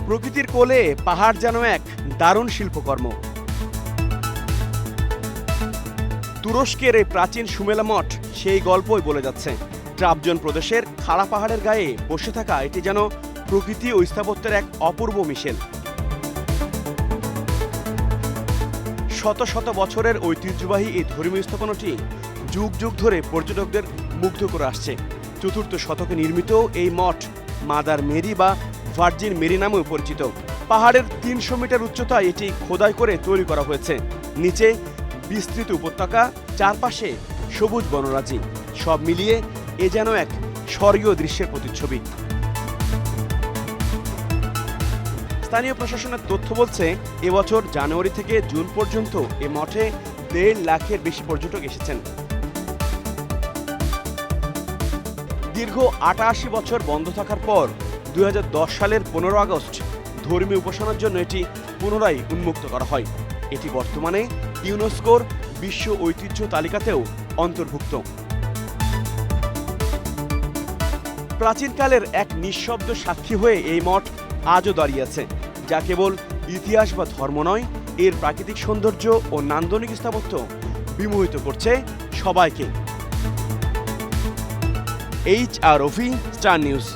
প্রকৃতির কোলে পাহাড় যেন এক দারুণ শিল্পকর্ম। তুরস্কের এই প্রাচীন সুমেলা মঠ সেই গল্পই বলে যাচ্ছে। ট্রাবজন প্রদেশের খাড়া পাহাড়ের গায়ে বসে থাকা এটি যেন প্রকৃতি ও স্থাপত্যের এক অপূর্ব মিশেল। শত শত বছরের ঐতিহ্যবাহী এই ধর্মীয় স্থাপনাটি যুগ যুগ ধরে পর্যটকদের মুগ্ধ করে আসছে। চতুর্থ শতকে নির্মিত এই মঠ মাদার মেরি বা ভার্জিন মেরি নামেও পরিচিত। পাহাড়ের ৩০০ মিটার উচ্চতায় এটি খোদাই করে তৈরি করা হয়েছে। নিচে বিস্তৃত উপত্যকা, চারপাশে সবুজ বনরাজি, সব মিলিয়ে এ যেন এক স্বর্গীয় দৃশ্যের প্রতিচ্ছবি। স্থানীয় প্রশাসনের তথ্য বলছে, এবছর জানুয়ারি থেকে জুন পর্যন্ত এ মঠে ১.৫ লাখের বেশি পর্যটক এসেছেন। দীর্ঘ ৮৮ বছর বন্ধ থাকার পর ২০১০ সালের ১৫ আগস্ট ধর্মীয় উপাসনার জন্য এটি পুনরায় উন্মুক্ত করা হয়। এটি বর্তমানে ইউনেস্কোর বিশ্ব ঐতিহ্য তালিকাতেও অন্তর্ভুক্ত। প্রাচীনকালের এক নিঃশব্দ সাক্ষী হয়ে এই মঠ আজও দাঁড়িয়ে আছে, যা কেবল ইতিহাস বা ধর্ম নয়, এর প্রাকৃতিক সৌন্দর্য ও নান্দনিক স্থাপত্য বিমোহিত করছে সবাইকে। HR Rafi, star news.